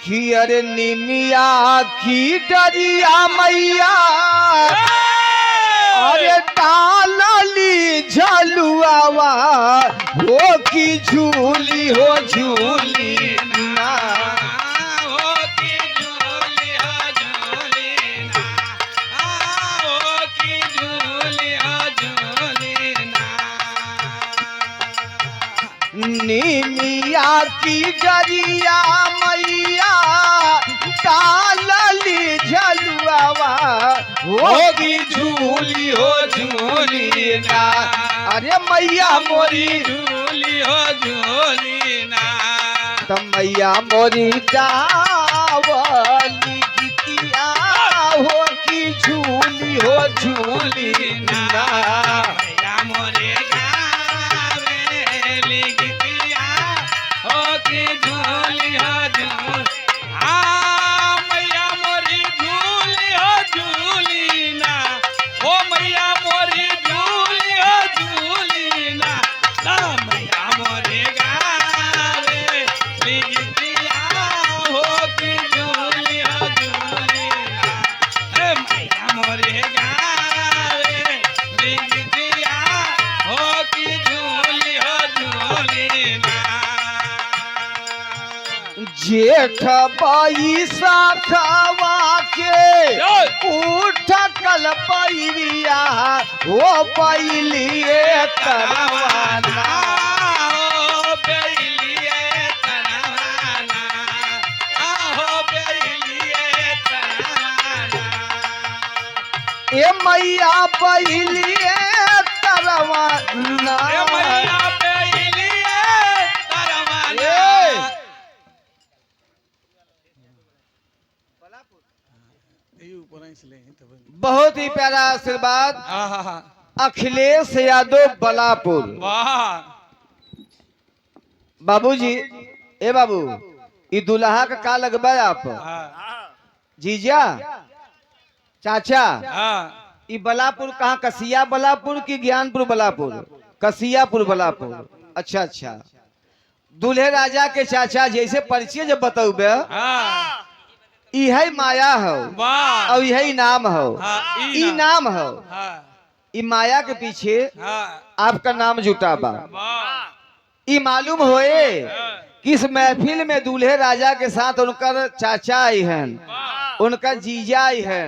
कि अरे निमिया की डरिया मैया अरे डालली झलुआवा हो कि झूली हो झूली ना हो कि झूली हो झूली ना हो कि झूली हो झूली ना निमिया की डरिया मैया डालली झलुआवा होगी झूली हो झूली ना अरे मैया मोरी झूली हो झूली ना तो मैया मोरी डावली गीतिया होगी झूली हो झूली ना मैया मोरे गावेली गीतिया हो कि झूली हो झूली मैया मोरी झूली हो झूली ना ओ मैया मोरी झूली हो झूली ना मैया मोरे गावेली गीतिया हो कि झूली हो झूली ना मैया मोरे गावेली गीतिया हो कि झूली हो झूली ना जेठ बाई शाखवा के उठ कल पैरिया हो पैलिए करवाना आहो बेलिए तराना आहो बेलिए तराना ए मैया पैलिए करवाना ए मैया बेलिए तराना ए, बहुत ही प्यारा आशीर्वाद आहा अखिलेश यादव बलापुर वाह बाबूजी ए बाबू ई दुल्हा का लगबा आप जीजा चाचा ई बलापुर कहाँ कसिया बलापुर की ज्ञानपुर बलापुर कसियापुर बलापुर अच्छा अच्छा दूल्हे राजा के चाचा जैसे परिचय जब बतौबे यही माया हो वाह और यही नाम हो ई नाम हो हाँ ई माया के पीछे हाँ आपका नाम जुटा बा वाह ई मालूम होए किस महफिल में दूल्हे राजा के साथ उनकर चाचा आई हैं उनका जीजा आई हैं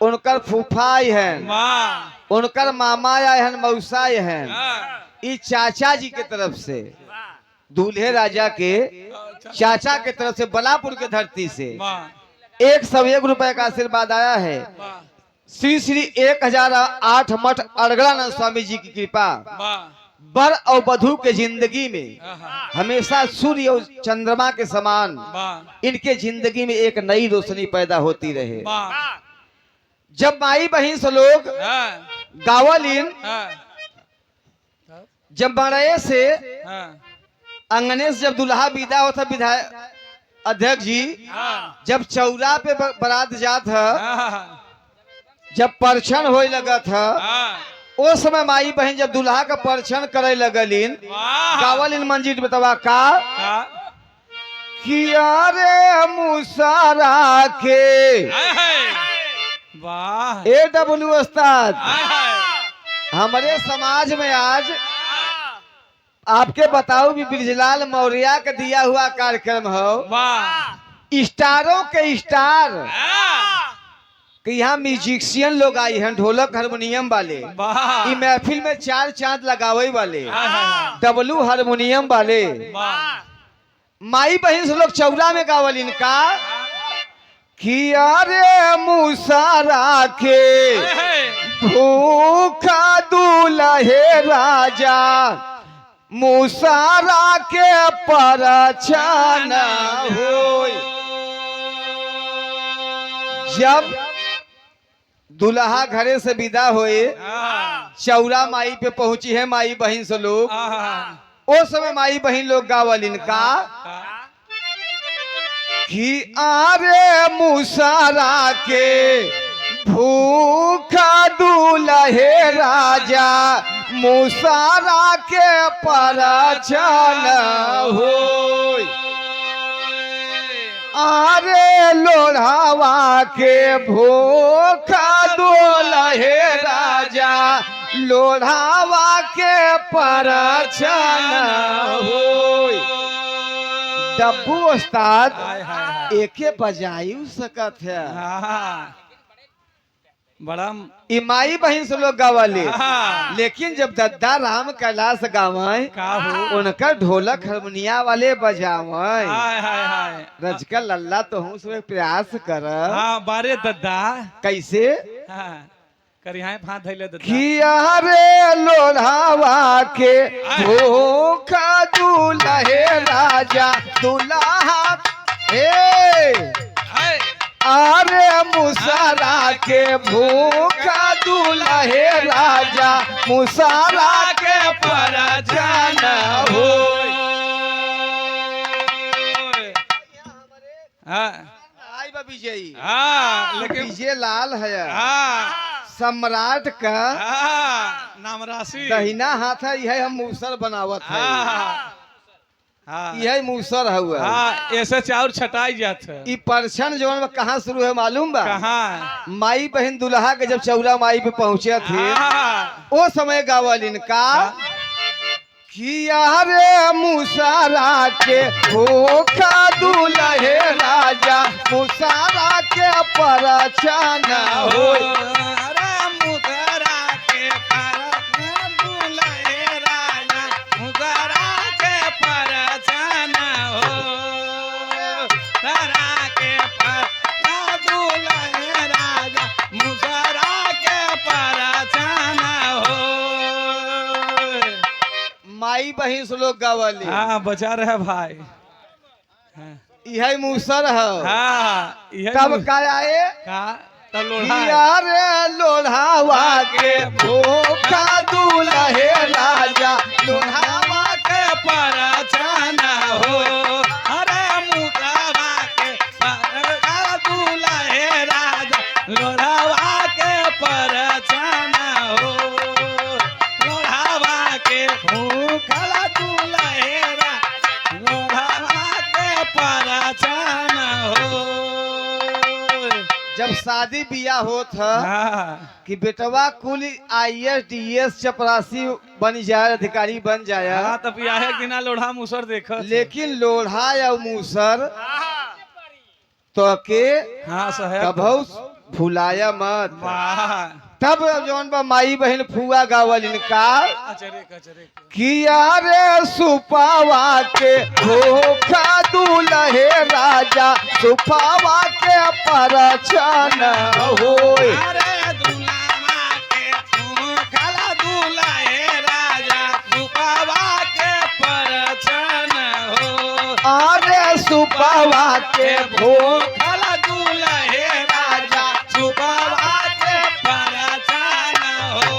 उनकर फूफा आई हैं वाह उनकर मामा आए हैं मौसा आए हैं ई चाचा जी के तरफ से दूल्हे राजा के चाचा के तरफ से बलापुर के धरती से 101 रुपए का आशीर्वाद आया है श्री श्री 1008 मठ अड़गड़ानंद स्वामी जी की कृपा बर और वधू के जिंदगी में हमेशा सूर्य और चंद्रमा के समान इनके जिंदगी में एक नई रोशनी पैदा होती रहे। जब माई बहन से लोग गावलीन जब बड़े से अंगने से जब दुल्हा विदा होता विधायक अध्यक्ष जी जब चौरा पे बारात जात है जब परछन होए लगा था उस समय माई बहन जब दुल्हा का परछन करे लगलिन गावलिन मंजीर बतावा का किया रे मुसारा के वाह ए डब्ल्यू उस्ताद हमारे समाज में आज आपके बताओ भी ब्रिजलाल मौर्य का दिया हुआ कार्यक्रम हो वाह स्टारों के स्टार कि यहाँ म्यूजिशियन लोग आई हैं ढोलक हारमोनियम वाले वाह ई महफिल में 4 चांद लगावे वाले डब्लू हारमोनियम वाले माई बहन से लोग चौरा में गावल इनका किया रे मुसारा के भूखा दूल्हे राजा मुसारा के परछन होय जब दुल्हा घरे से विदा होए चौरा माई पे पहुंची है माई बहन से लोग उस समय माई बहन लोग गावल इनका कि आरे मुसारा के भूखा दूल्हे राजा मुसारा के परछन होय आरे लोढ़ावा के भूखा दुल्हे राजा लोढ़ावा के परछन होई। डब्बू उस्ताद हाय हाय हाय। एके बजायू सकत है। हाँ, बड़ा ई माई बहन से लोग गावले, हाँ। लेकिन जब दद्दा राम कैलाश गावे का हो उनका ढोलक हारमोनिया वाले बजावे। हाय हाय हाय। रजका लल्ला तो हूँ उसमें प्रयास कर। हाँ बारे दद्दा। कैसे हाँ करिहाए फांद धैले दद्दा। किया रे लोढ़ावा के भूखा दुल्हे राजा दुल्हा हे हाय आरे मुसरा के भूखा दुल्हे राजा मुसरा के परछन होई। हाँ आई बा विजयी हाँ लेकिन विजय लाल है हाँ सम्राट का हाँ नाम राशि दहिना हाथ है यह हम मूसर बनावत है। हाँ हाँ यह मूसर हुआ। हाँ ऐसे चाउर छटाई जात है। ई परछन जवन में कहाँ शुरू है मालूम बा? कहाँ माई बहन दुल्हा के जब चौरा माई पे पहुंचे थे हाँ वो समय गावलिन का किया रे मुसरा के भूखा दुल्हे राजा मुसरा के परछन होई। माई बहन से लोग गावली हाँ बचा रहे भाई। यह मूसर है। हाँ यह तब का आए का तब लोढ़ा किया रे लोढ़ावा के भूखा दुल्हे राजा लोढ़ावा के परछन हो। अरे मुकावा के परछन दुल्हे राजा लोढ़ावा के परछन हो। लोढ़ावा के भूखला दुल्हे राजा लोढ़ावा के परछन हो। जब शादी बियाह होत है हाँ कि बेटवा कुल IAS DAS चपरासी बन जाए अधिकारी बन जाए हाँ तब यह है कि ना लोढ़ा मुसर देख लेकिन लोढ़ा या मूसर तो के हाँ सहे कभू भुलाया मत। वाह तब जौन बा माई बहन फुआ गावलिन का कचरे कचरे किया रे सुपावा के भूखा दुल्हे राजा सुपावा के परछन होई। अरे दुलावा के भूखला दुल्हे राजा सुपावा के परछन हो। आरे सुपावा के भूख भूखला दुल्हे राजा सुपावा के परछन हो।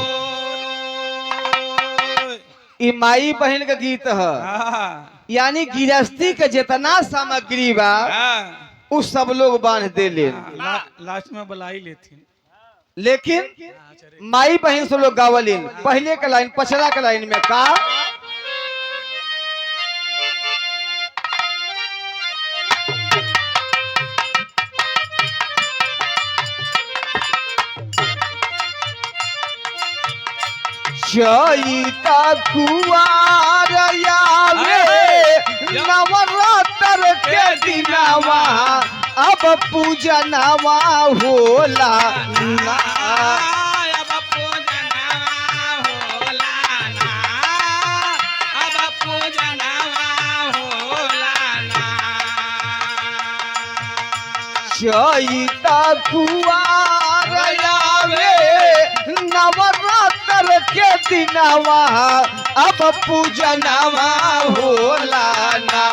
ई माई बहन का गीत है। हाँ यानी गृहस्थी के जितना सामग्री बा हाँ उ सब लोग बांध देले, लास्ट में बुलाई लेथिन। लेकिन माई बहन से लोग गावलिन पहले के लाइन पछड़ा के लाइन में का चैता कुआर आवे नवरात्र के दिनावा अब पूजनवा होला ना। अब पूजनवा होला ना। अब पूजनवा होला ना। चैता कुआर आवे नवरात्र के दिनावा अब पूजनवा होला ना।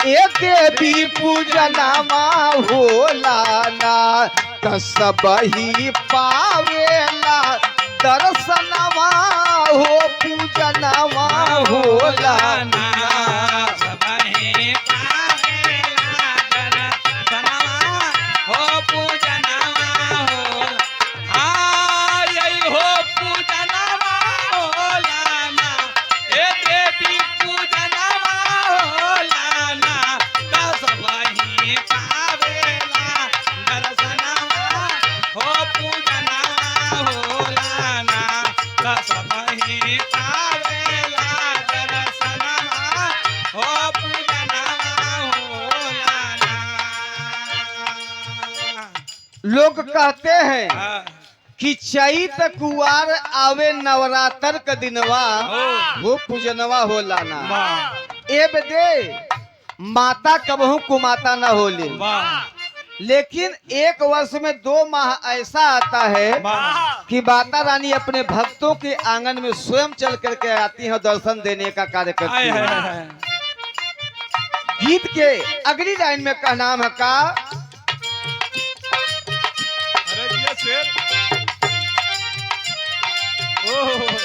ए देवी पूजनवा होला ना त सबही पावेला दर्शनवा हो पूजनवा होला ना। सबहे पावेला दर्शनवा हो पूजनवा होला। आई हो पूजनवा होला ना। ए देवी पूजनवा होला ना। सबहे लोग कहते हैं हाँ, कि चैत कुआर आवे नवरात्र का दिनवा वो पूजनवा हो लाना। वाह ए बदे माता कबहू कुमाता न होली, वाह लेकिन एक वर्ष में 2 माह ऐसा आता है वाह कि माता रानी अपने भक्तों के आंगन में स्वयं चल करके आती है, दर्शन देने का कार्य करती हाय हाय है। हाय गीत के अगली लाइन में का नाम है का अरे ये शेर ओह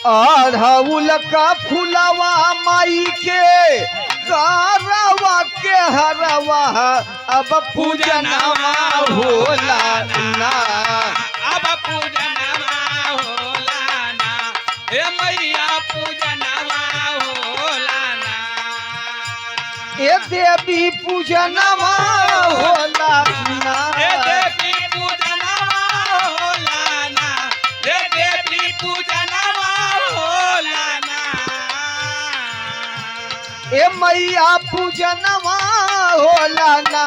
अढ़उल का फुलवा माई के गारवा के हरवा अब पूजनवा होला ना। अब पूजनवा होला ना हे मैया पूजनवा होला ना ए देवी पूजनवा होला ना। हे देवी पूजनवा होला ना हे देवी पूजनवा होला ना ए मैया पूजनवा होला ना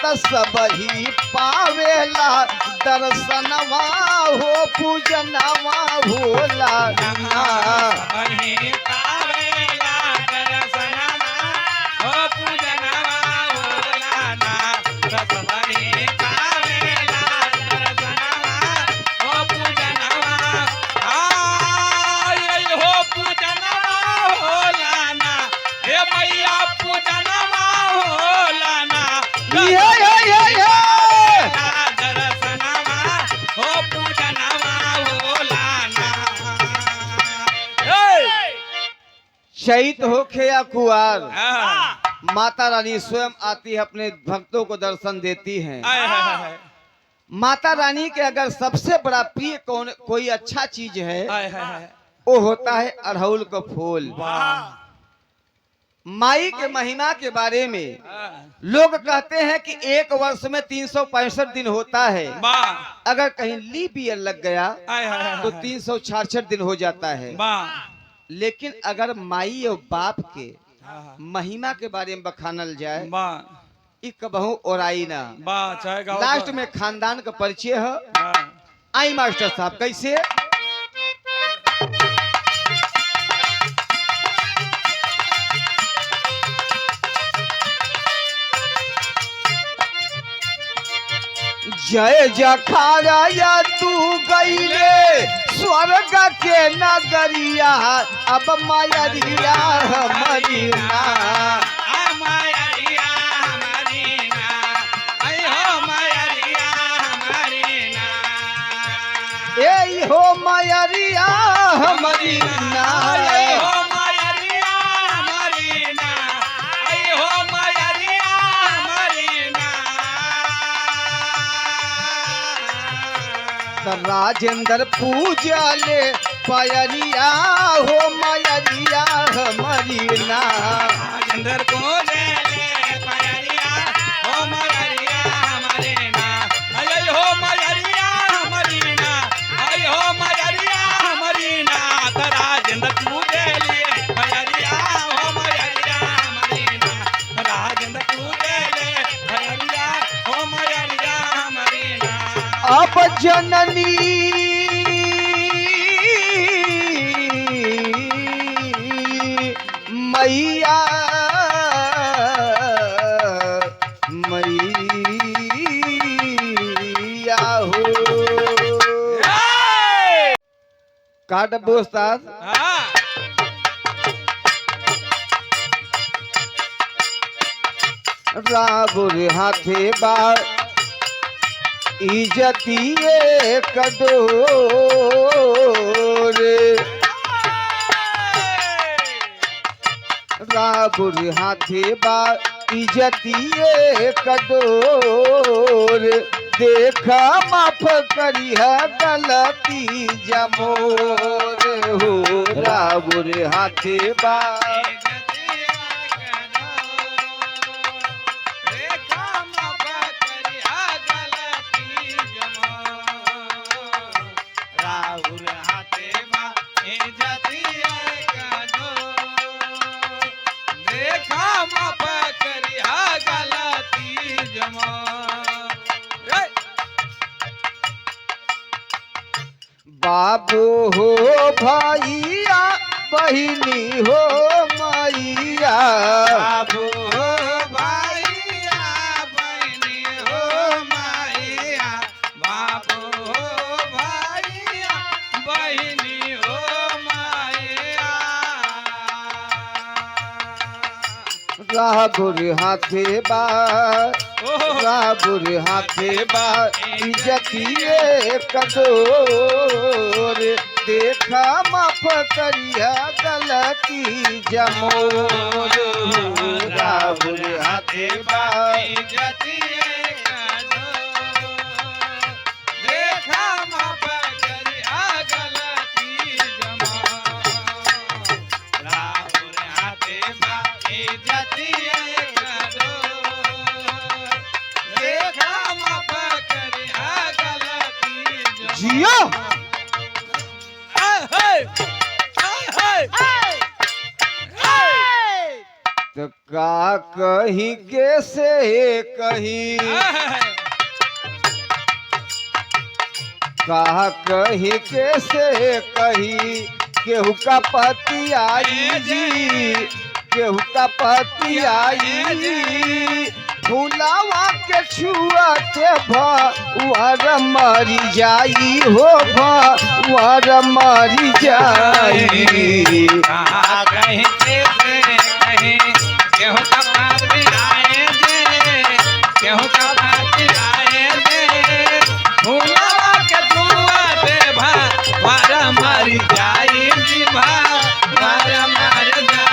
त सबही पावेला दर्शनवा हो पूजनवा होला ना। वही पावेला दर्शनवा हो पूजनवा होला ना रस वही पावेला दर्शनवा हो पूजनवा आय हो पूजनवा होला ना हे मैया पूजनवा होला ना ये। दर्शनवा हो पूजनवा होला ना हे शहीद होखे या कुआर, हाँ। माता रानी स्वयं आती है, अपने भक्तों को दर्शन देती हैं। हाय हाय हाय माता रानी के अगर सबसे बड़ा प्रिय कोई अच्छा चीज है हाय हाय हाय वो होता है अड़हुल का फूल। वाह माई के महिमा के बारे में हाँ। लोग कहते हैं कि एक वर्ष में 365 दिन होता है, वाह अगर कहीं लीप ईयर लग गया हाय हाय हाय तो 366 दिन हो जाता है। वाह लेकिन अगर माई और बाप के हाँ, महिमा के बारे में बखानल जाए वाह ई कबहू ओराई ना। वाह चाहे गाँव लास्ट में खानदान का परिचय है। हाँ। आई मास्टर साहब कैसे जय जखारा या तू गईले स्वर्ग के नगरिया अब मायरिया हमारी ना। आ मायरिया हमारी ना आई हो मायरिया हमारी ना ए हो मायरिया हमारी ना। आई हो मायरिया हमारी ना आई हो मायरिया हमारी ना त राजेंद्र पूजा ले पायरिया हो मायरिया हमारी ना। राजेंद्र को ले ले पायरिया हो मायरिया हमारी ना आई हो मायरिया हमारी ना आई हो मायरिया हमारी ना तो राजेंद्र को ले ले पायरिया हो मायरिया हमारी ना राजेंद्र को ले ले पायरिया हो मायरिया हमारी ना अब जननी मैया मैया हो का डब्बू उस्ताद हाँ राबुर हाथे बार इजतिए कदोर राबुर हाथे बार इजतिए कदोर देखा माफ करिया गलती जमोर हो राबुर हाथे बार राहुल हाथे बा ए जतिया का दो देख देखा माफ करिया गलती जमा बाबू हो भैया बहिनी हो मैया बाबू हो भैया बहनी हो मैया बाबू हो भैया बहनी हो मैया राबुर हाथे बा राबुर हाथे बा इज्जतिए कदोर देखा माफ करिया गलती जमोर राबुर हाथे बा इज्जतिए कदोर देखा माफ करिया गलती जमोर राहुल हाथे बा इज्जतिए कदोर देखा माफ करिया गलती जमोर जियो तो का कही कैसे कही का कही कैसे कही केहू का पति आई जी केहू का पति आई फुलावा के छुआते भर मरी जाई हो भर मरी जाई कहाँ कहीं से कहीं केहू का पापी आए दे केहू का पापी आए दे फूलवा के धुआ दे भर मर जाई जी भर मर जाए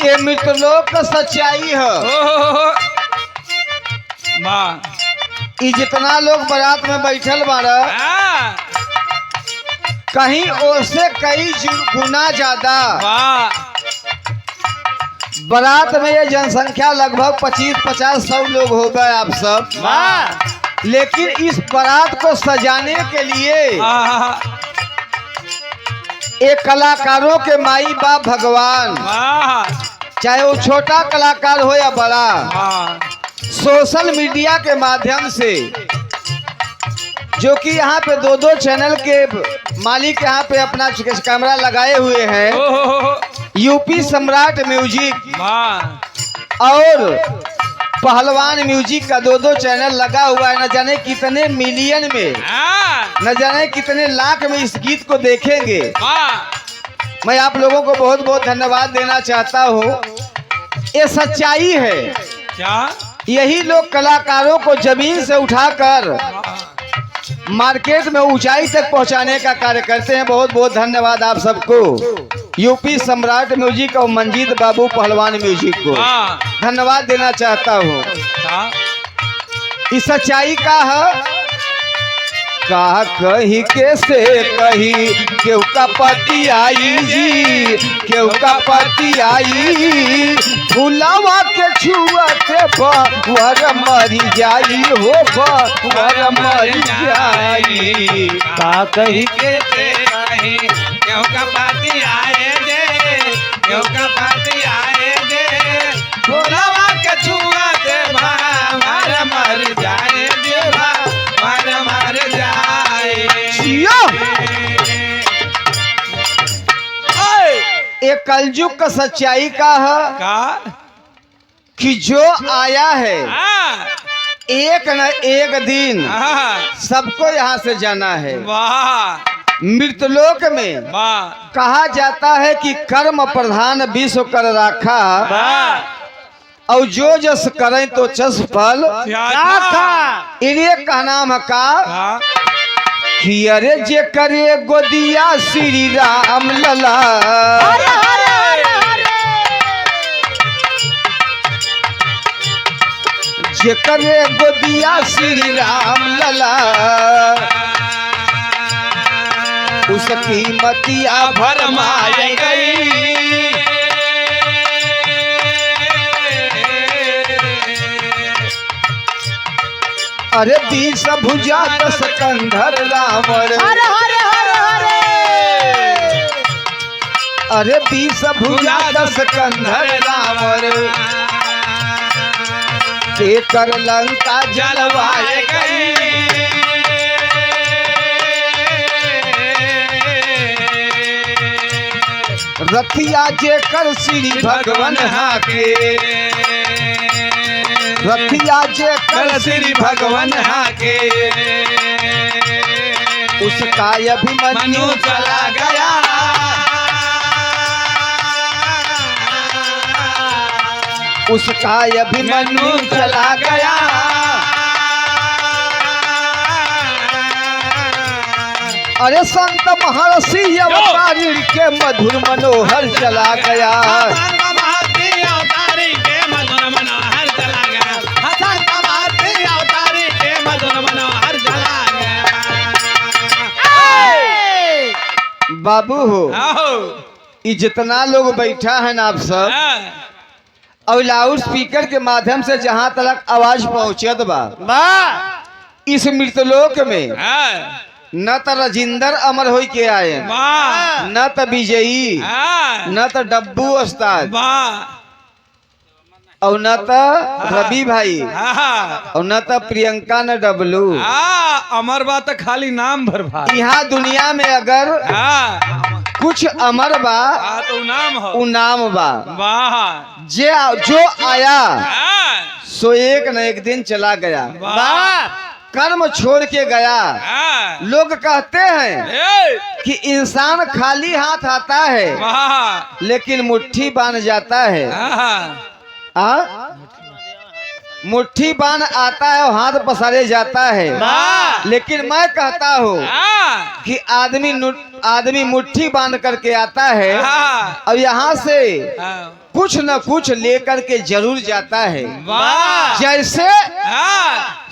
ये मित्रलोक का सच्चाई है माँ ई जितना लोग बारात में बैठल बारा कहीं ओसे कई गुना ज्यादा बारात में ये जनसंख्या लगभग 25-50-100 लोग हो गए आप सब लेकिन इस बारात को सजाने के लिए एक कलाकारों के माई बाप भगवान चाहे वो छोटा कलाकार हो या बड़ा सोशल मीडिया के माध्यम से जो कि यहाँ पे 2-2 चैनल के मालिक यहाँ पे अपना कैमरा लगाए हुए हैं यूपी सम्राट म्यूजिक और पहलवान म्यूजिक का 2-2 चैनल लगा हुआ है। न जाने कितने मिलियन में न जाने कितने लाख में इस गीत को देखेंगे। मैं आप लोगों को बहुत बहुत धन्यवाद देना चाहता हूँ। ये सच्चाई है। क्या यही लोग कलाकारों को जमीन से उठाकर मार्केट में ऊंचाई तक पहुंचाने का कार्य करते हैं। बहुत बहुत धन्यवाद आप सबको, यूपी सम्राट म्यूजिक और मंजीत बाबू पहलवान म्यूजिक को धन्यवाद देना चाहता हूँ। इस सच्चाई का है का कही कैसे कही केहू का पति आई जी केहू का पति आई फुलावा के छुआते वर मरी जाई हो वर मरी जाई का कही कैसे कही केहू का पति आए दे केहू का पति आए दे फुलावा के छुआते वर मर जाए दे वर मर जाए। एक कलयुग का सच्चाई का है कि जो आया है एक न एक दिन सबको यहाँ से जाना है। मृतलोक में कहा जाता है कि कर्म प्रधान विश्व कर राखा और जो जस करें तो चस फल इन्हें का नाम है का कि अरे जे करे गोदिया श्री राम लला जे करे गोदिया श्री राम लला उसकी मतिया भरमाए गई। अरे 20 भुजा 10 कंधर रावण अरे 20 भुजा 10 कंधर रावण के कर लंका जलवाए गई। रथिया जे कर श्री भगवान हाके, रथिया जे कर श्री भगवान हाके, उसका अभिमन्यु चला गया। उसका अभिमन्यु चला गया। अरे संत महर्षि अवतारी के मधुर मनोहर चला गया। महर्षि अवतारी के मधुर मनोहर चला गया। संत महर्षि अवतारी के मधुर मनोहर चला गया। बाबू हो, ये जितना लोग बैठा है ना आप सब, और लाउड स्पीकर के माध्यम से जहाँ तक आवाज पहुँचत बा, इस मृतलोक में न तो राजिंदर अमर हो के आए, न तो विजयी, न तो डब्बू उस्ताद, और न तो रवि भाई, और न तो प्रियंका न डबलू। अमर बात खाली नाम भर भाई। यहाँ दुनिया में अगर कुछ अमर बा तो नाम हो, उ नाम बा। वाह जो आया सो एक न एक दिन चला गया, कर्म छोड़ के गया। लोग कहते हैं कि इंसान खाली हाथ आता है लेकिन मुट्ठी बांध जाता है। मुट्ठी बांध आता है और हाथ पसारे जाता है। लेकिन मैं कहता हूँ कि आदमी मुट्ठी बांध करके आता है और यहाँ से कुछ न कुछ लेकर के जरूर जाता है। जैसे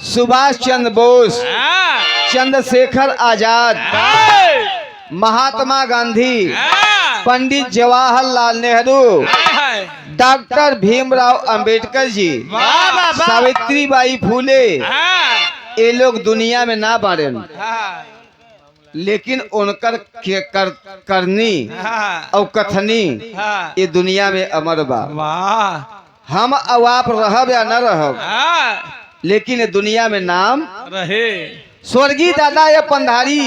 सुभाष चंद्र बोस, चंद्रशेखर आजाद, महात्मा गांधी, पंडित जवाहरलाल नेहरू, डॉक्टर भीमराव अंबेडकर जी, सावित्रीबाई फूले, ये लोग दुनिया में ना बारे, लेकिन उनकर करनी और कथनी ये दुनिया में अमर बा। हम अब आप रहब या न रहब, लेकिन ये दुनिया में नाम रहे। स्वर्गीय दादा या पंधारी,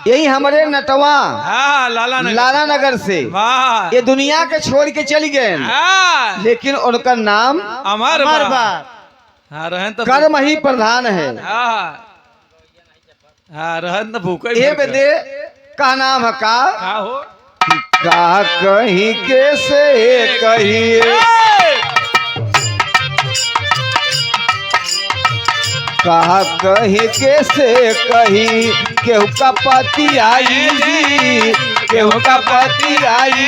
यही हमारे नटवा लाला नगर से ये दुनिया के छोड़ के चली गए, लेकिन उनका नाम अमर बा। कर्म ही प्रधान है। ये बेदे का नाम है का कहीं कैसे कहिए, कहा कहीं कैसे कही, केहू का पति आई जी, केहू का पति आई,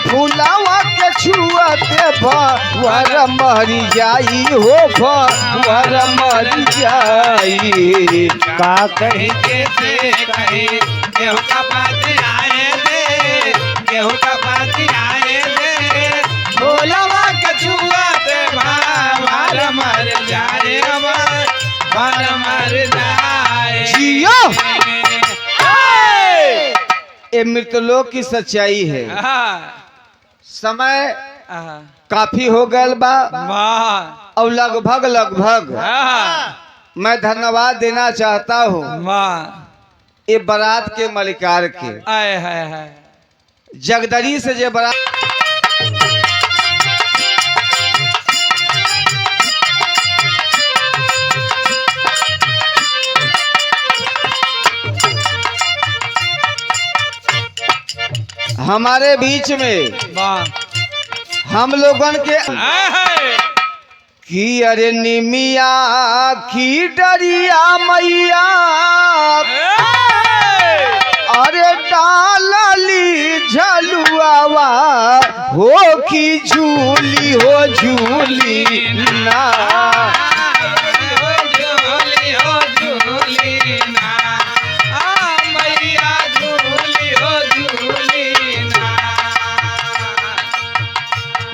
फुलावा के छुआते भवर मरी जाई हो, भवर मरी जाई। का कहीं कैसे कही, केहू का पति आए दे, केहू का पति आए दे, फुलावा के छुआते भवर मर जाए, भवर मर जाए। जियो ये मृतलोक की सच्चाई है। समय काफी हो गया बा और लगभग मैं धन्यवाद देना चाहता हूँ ये बारात के मलिकार के। जगदरी से जो बारात हमारे बीच में हम लोगन के की अरे निमिया की डरिया मैया, अरे डालली झलुआवा हो की झूली हो झूली ना,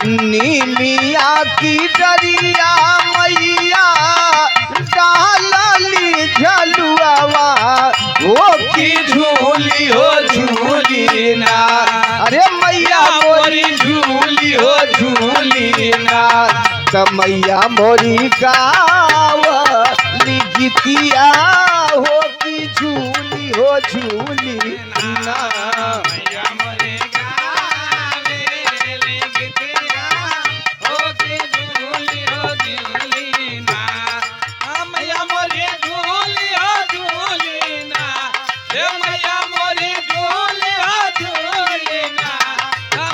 निमिया की डरिया मैया डालली झलुआवा हो की झूली हो झूली ना, त मैया मोरी गावली गीतिया हो की झूली हो झूली ना। मैया मोरे गावे ले गीतिया हो के झूली हो झूली ना। मैया मोरे झूली हो झूली ना। हे मैया मोरे झूली हो झूली ना।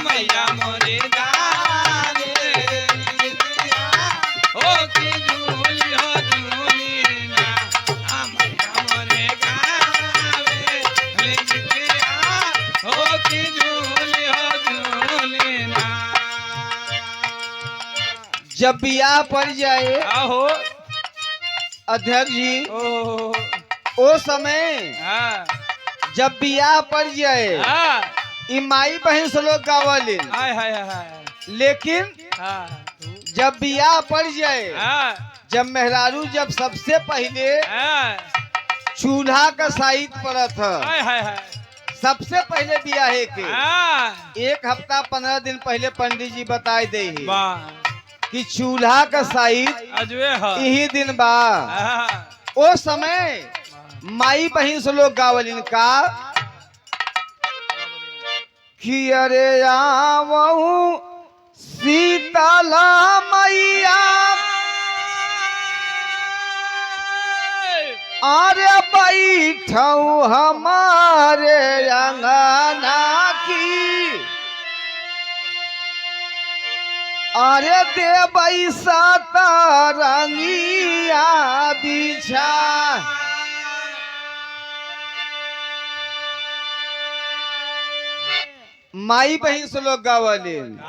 मैया मोरे गावे ले गीतिया हो के झूली हो झूली ना। मैया मोरे गावे ले गीतिया हो के झूली हो झूली ना। जब बियाह पड़ जाए आहो अध्यक्ष जी ओ ओ समय हाँ जब बियाह पड़ जाए हाँ ई माई बहन से लोग गावलिन, हाय हाय हाय लेकिन हाँ जब बियाह पड़ जाए हाँ जब मेहरारू जब सबसे पहले हाँ चूल्हा का साइड पड़त है हाय हाय हाय सबसे पहले बियाहे के हाँ 1 हफ्ता 15 दिन पहले पंडित जी बताए दे वाह कि चूल्हा का साइड अजवे है यही दिन बा। हाँ ओ समय माई बहन से लोग गावलिन का कि अरे आवहू शीतला मैया अरे बैठऊ हमारे अंगना की अरे देवई सतरंगिया बिछा। माई बहन से लोग गावलिन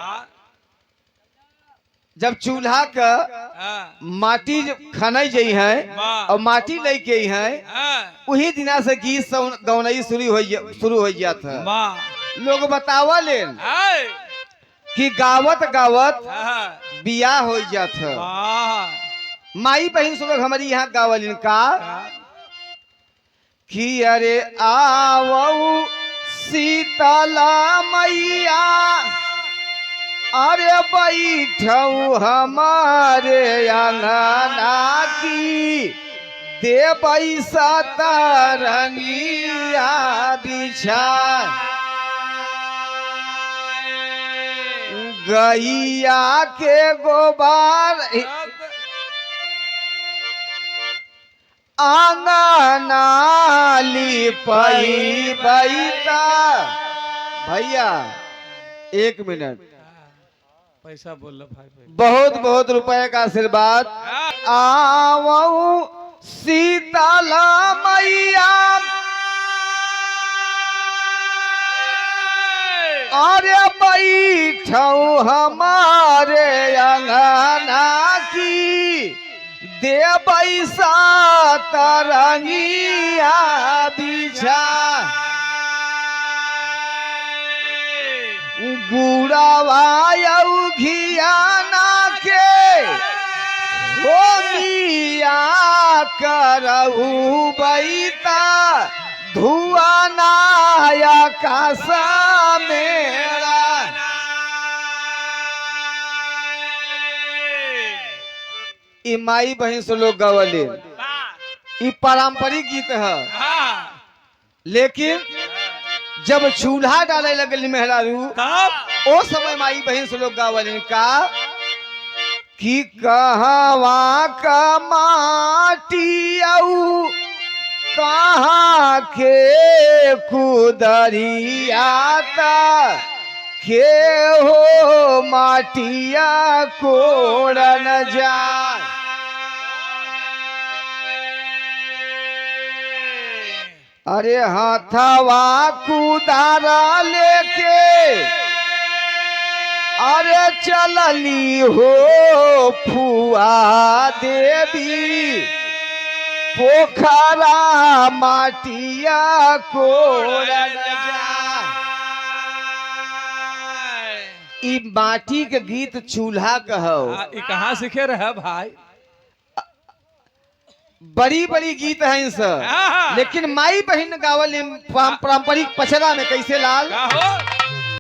जब चूल्हा का माटी खनाई जाइ है और माटी लेके आई है वही दिना से गीत गौनई शुरू हो जाता है। लोग बतावा लेन कि गावत गावत बियाह हो जात है। माई बहन से लोग हमारी यहाँ गावलिन का कि अरे आवऊ शीतला मैया अरे बैठऊ हमारे अंगना की देवई सतरंगिया बिछा। गैया के गोबर आंगना लिपई बैता। भैया 1 मिनट पैसा बोल भाई बहुत बहुत रुपए का आशीर्वाद। आवऊ शीतला मैया अरे बैठऊ हमारे अंगना की देवई सतरंगिया बिछा। गुड़ावायऊ घियाना के हो मिया करऊ बैता धुआं नाया कासा मेरा। ई माई बहन से लोग गवले ई पारंपरिक गीत है। लेकिन जब चूल्हा डाले लगल मेहरारू ओ समय माई बहन से लोग गावलिन का कि कहवा का माटी आऊ कहाँ के कुदरियाता के हो माटिया कोड़न जा। अरे हाथवा कुदारा लेके अरे चलली हो फुआ देवी पोखरा माटिया कोड़न जा। ई माटी के गीत चूल्हा कहो कहाँ सीखे रहे भाई। बड़ी बड़ी गीत है इनसे, लेकिन माई बहन गावल पारंपरिक पचरा में कैसे लाल।